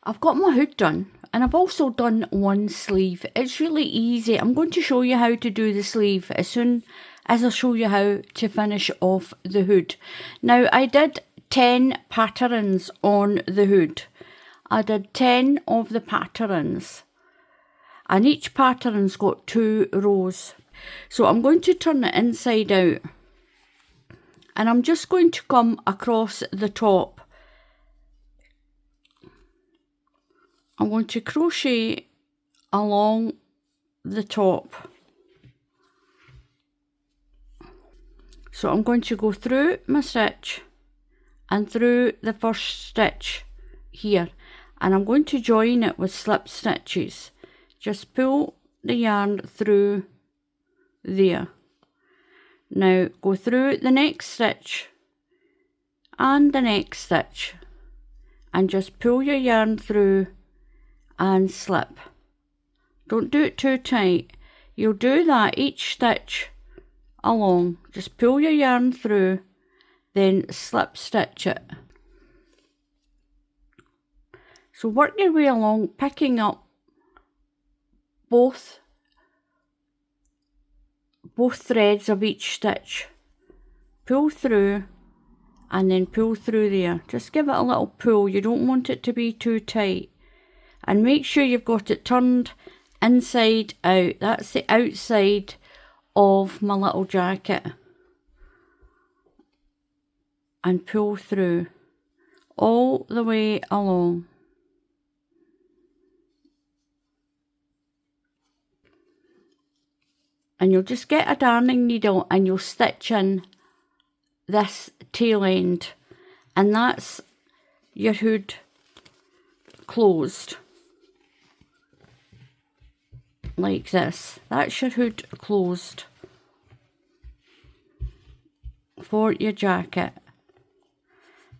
I've got my hood done, and I've also done one sleeve. It's really easy. I'm going to show you how to do the sleeve as soon as I show you how to finish off the hood. Now, I did 10 patterns on the hood. I did 10 of the patterns, and each pattern's got 2 rows. So I'm going to turn it inside out, and I'm just going to come across the top. I'm going to crochet along the top. So I'm going to go through my stitch and through the first stitch here, and I'm going to join it with slip stitches. Just pull the yarn through there. Now go through the next stitch and the next stitch, and just pull your yarn through and slip. Don't do it too tight. You'll do that each stitch along. Just pull your yarn through, then slip stitch it. So work your way along, picking up both threads of each stitch. Pull through and then pull through there. Just give it a little pull. You don't want it to be too tight. And make sure you've got it turned inside out. That's the outside of my little jacket. And pull through all the way along. And you'll just get a darning needle and you'll stitch in this tail end, and that's your hood closed. Like this. That's your hood closed for your jacket.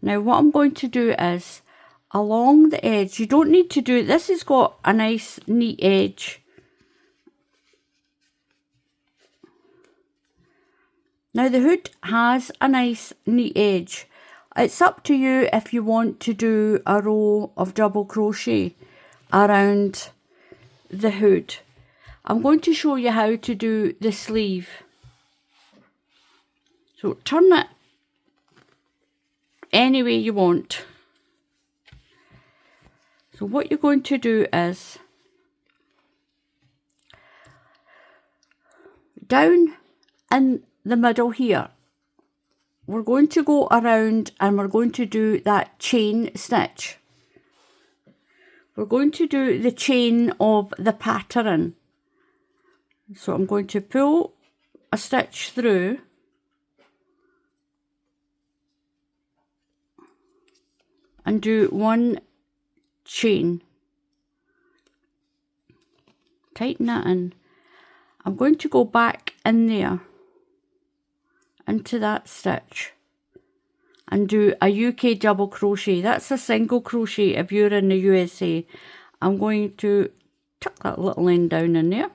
Now what I'm going to do is along the edge, you don't need to do it, this has got a nice neat edge. Now the hood has a nice neat edge. It's up to you if you want to do a row of double crochet around the hood. I'm going to show you how to do the sleeve. So turn it any way you want. So what you're going to do is down in the middle here, we're going to go around and we're going to do that chain stitch. We're going to do the chain of the pattern. So I'm going to pull a stitch through and do one chain. Tighten that in. I'm going to go back in there into that stitch and do a UK double crochet. That's a single crochet if you're in the USA. I'm going to tuck that little end down in there.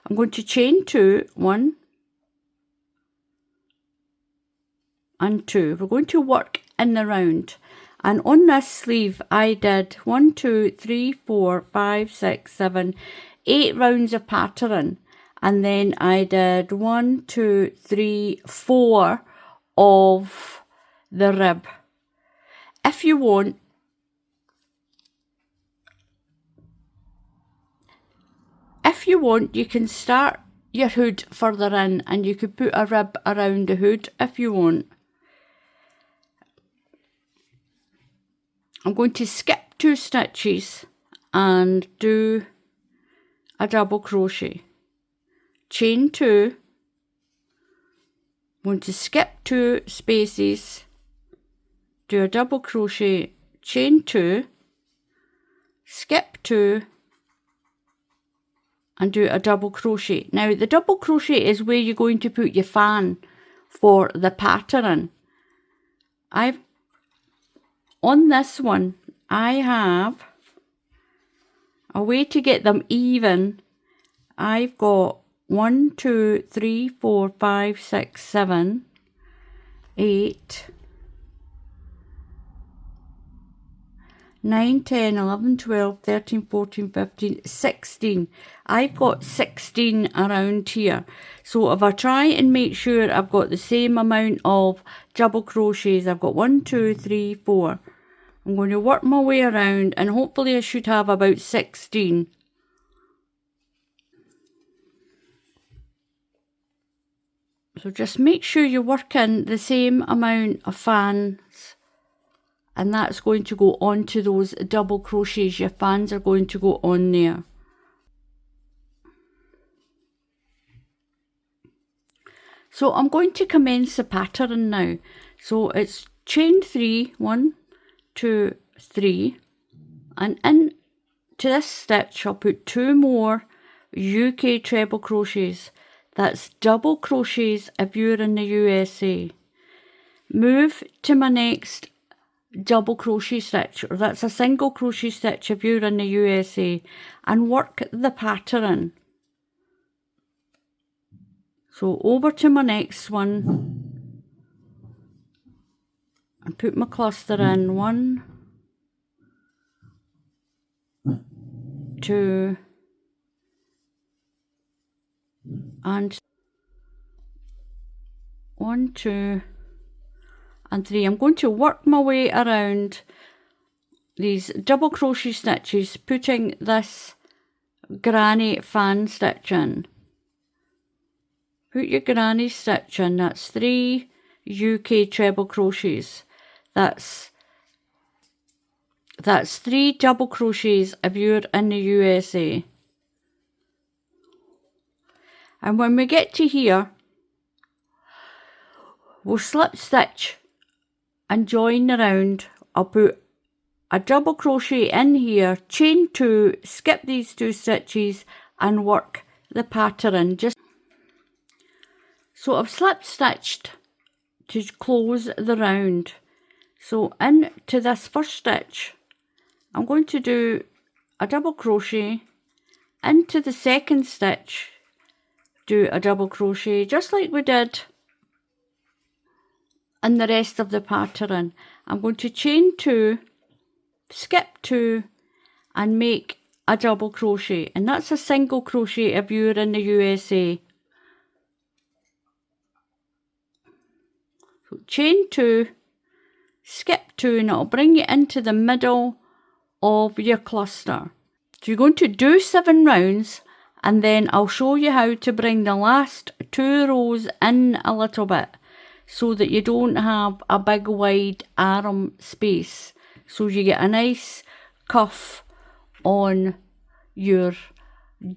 I'm going to chain 2, 1 and 2. We're going to work in the round, and on this sleeve I did 1, 2, 3, 4, 5, 6, 7, 8 rounds of pattern, and then I did 1, 2, 3, 4 of the rib. If you want, you can start your hood further in and you could put a rib around the hood if you want. I'm going to skip 2 stitches and do a double crochet. Chain 2. I'm going to skip 2 spaces, do a double crochet, chain 2, skip 2, and do a double crochet. Now the double crochet is where you're going to put your fan for the pattern. On this one, I have a way to get them even. I've got 1, 2, 3, 4, 5, 6, 7, 8, 9, 10, 11, 12, 13, 14, 15, 16. I've got 16 around here. So if I try and make sure I've got the same amount of double crochets, I've got 1, 2, 3, 4. I'm going to work my way around and hopefully I should have about 16. So just make sure you work in the same amount of fans, and that's going to go on to those double crochets. Your fans are going to go on there. So I'm going to commence the pattern now. So it's chain 3, 1, 2, 3, and into this stitch I'll put 2 more UK treble crochets. That's double crochets if you're in the USA. Move to my next double crochet stitch, or that's a single crochet stitch if you're in the USA, and work the pattern. So over to my next one and put my cluster in. 1, 2, and 1, 2, and 3. I'm going to work my way around these double crochet stitches, putting this granny fan stitch in. Put your granny stitch in. That's 3 UK treble crochets. That's 3 double crochets if you're in the USA. And when we get to here, we'll slip stitch and join around. I'll put a double crochet in here, chain 2, skip these 2 stitches and work the pattern. So I've slip stitched to close the round. So into this first stitch, I'm going to do a double crochet. Into the second stitch, do a double crochet, just like we did in the rest of the pattern. I'm going to chain 2, skip 2 and make a double crochet, and that's a single crochet if you're in the USA. So chain 2, skip 2, and it'll bring you into the middle of your cluster. So you're going to do 7 rounds, and then I'll show you how to bring the last 2 rows in a little bit so that you don't have a big wide arm space, so you get a nice cuff on your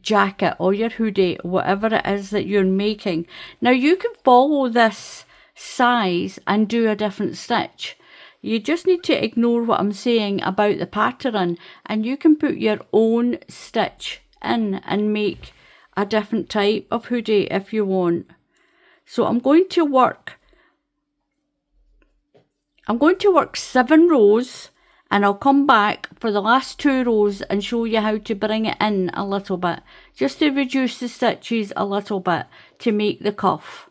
jacket or your hoodie, whatever it is that you're making. Now you can follow this size and do a different stitch. You just need to ignore what I'm saying about the pattern, and you can put your own stitch in and make a different type of hoodie if you want. So I'm going to work 7 rows, and I'll come back for the last 2 rows and show you how to bring it in a little bit, just to reduce the stitches a little bit to make the cuff.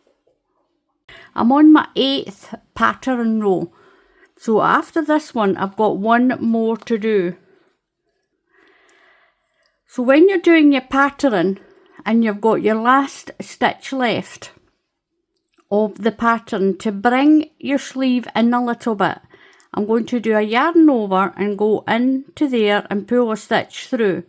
I'm on my 8th pattern row. So after this one, I've got 1 more to do. So when you're doing your pattern and you've got your last stitch left of the pattern, to bring your sleeve in a little bit, I'm going to do a yarn over and go into there and pull a stitch through.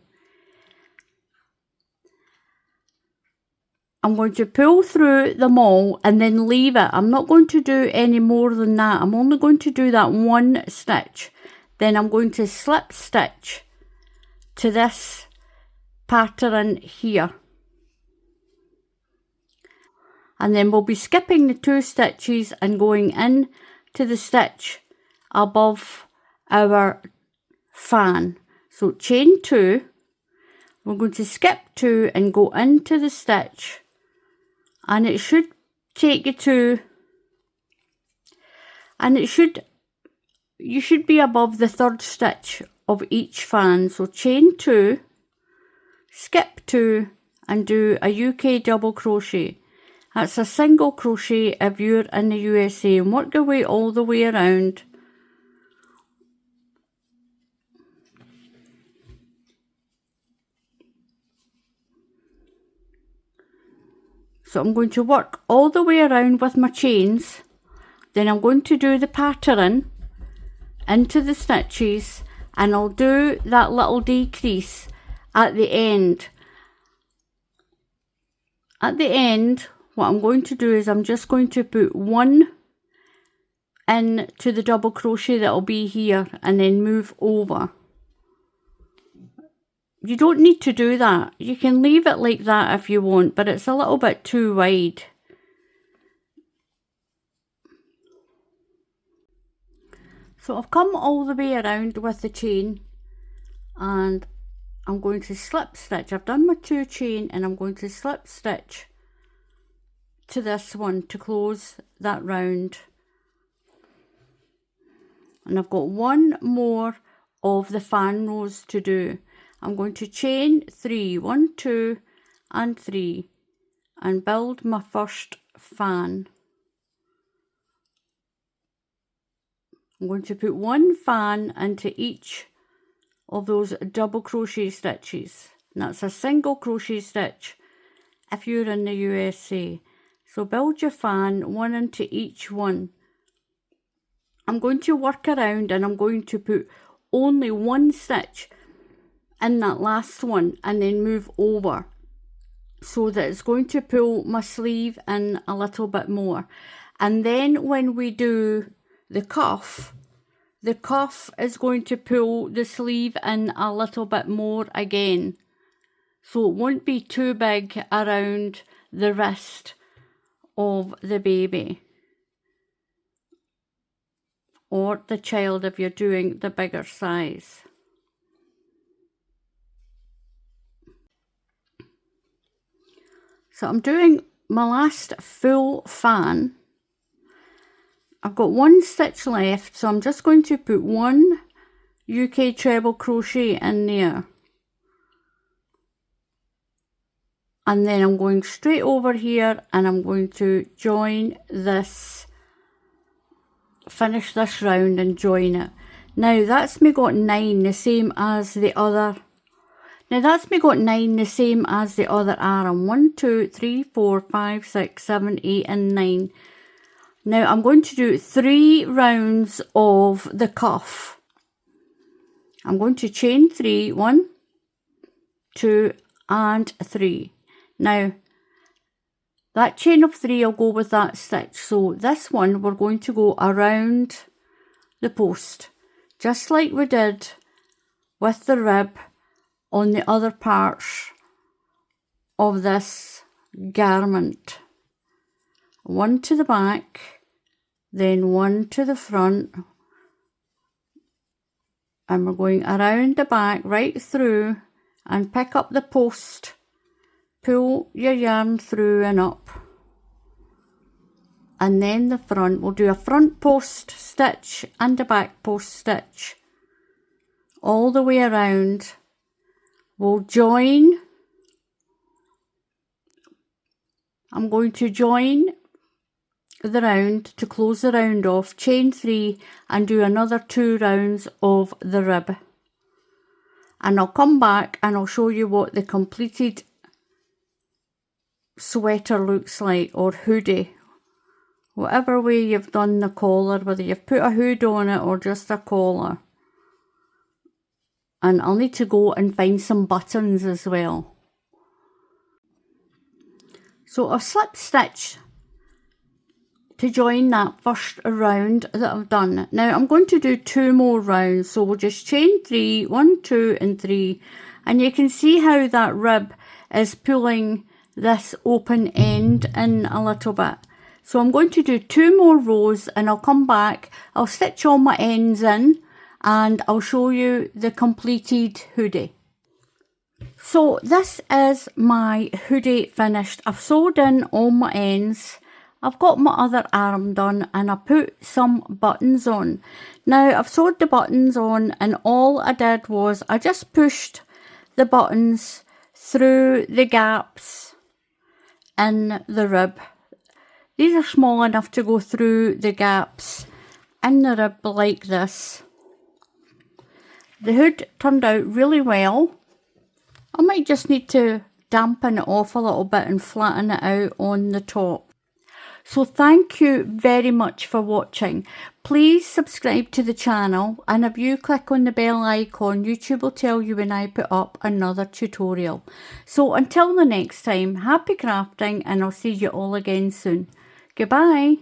I'm going to pull through them all and then leave it. I'm not going to do any more than that. I'm only going to do that 1 stitch. Then I'm going to slip stitch to this pattern here. And then we'll be skipping the 2 stitches and going in to the stitch above our fan. So chain 2, we're going to skip 2 and go into the stitch, and it should take you to, and you should be above the 3rd stitch of each fan. So chain 2, skip 2 and do a UK double crochet. That's a single crochet if you're in the USA, and work your way all the way around. So I'm going to work all the way around with my chains. Then I'm going to do the pattern into the stitches, and I'll do that little decrease at the end. At the end, what I'm going to do is I'm just going to put one into the double crochet that'll be here and then move over. You don't need to do that. You can leave it like that if you want, but it's a little bit too wide. So I've come all the way around with the chain, and I'm going to slip stitch. I've done my 2 chain, and I'm going to slip stitch to this one to close that round. And I've got one more of the fan rows to do. I'm going to chain 3, 1, 2 and 3, and build my first fan. I'm going to put one fan into each of those double crochet stitches, and that's a single crochet stitch if you're in the USA. So build your fan, one into each one. I'm going to work around, and I'm going to put only one stitch in that last one and then move over, so that it's going to pull my sleeve in a little bit more. And then when we do the cuff is going to pull the sleeve in a little bit more again, so it won't be too big around the wrist of the baby or the child if you're doing the bigger size. So I'm doing my last full fan. I've got one stitch left, so I'm just going to put one UK treble crochet in there. And then I'm going straight over here, and I'm going to join this, finish this round and join it. Now that's me got 9, the same as the other. Now that's me got 9, the same as the other arm. 1, 2, 3, 4, 5, 6, 7, 8 and 9. Now I'm going to do 3 rounds of the cuff. I'm going to chain 3, 1, 2 and 3. Now that chain of 3 will go with that stitch. So this one we're going to go around the post, just like we did with the rib on the other parts of this garment. 1 to the back, then 1 to the front, and we're going around the back right through and pick up the post, pull your yarn through and up, and then the front. We'll do a front post stitch and a back post stitch all the way around. We'll join. I'm going to join the round to close the round off, chain 3 and do another 2 rounds of the rib. And I'll come back and I'll show you what the completed sweater looks like, or hoodie. Whatever way you've done the collar, whether you've put a hood on it or just a collar. And I'll need to go and find some buttons as well. So I've slip stitched to join that first round that I've done. Now I'm going to do 2 more rounds, so we'll just chain 3, 1, 2 and 3, and you can see how that rib is pulling this open end in a little bit. So I'm going to do 2 more rows, and I'll come back, I'll stitch all my ends in, and I'll show you the completed hoodie. So this is my hoodie finished. I've sewed in all my ends. I've got my other arm done, and I put some buttons on. Now I've sewed the buttons on, and all I did was I just pushed the buttons through the gaps in the rib. These are small enough to go through the gaps in the rib like this. The hood turned out really well. I might just need to dampen it off a little bit and flatten it out on the top. So thank you very much for watching. Please subscribe to the channel, and if you click on the bell icon, YouTube will tell you when I put up another tutorial. So until the next time, happy crafting, and I'll see you all again soon. Goodbye.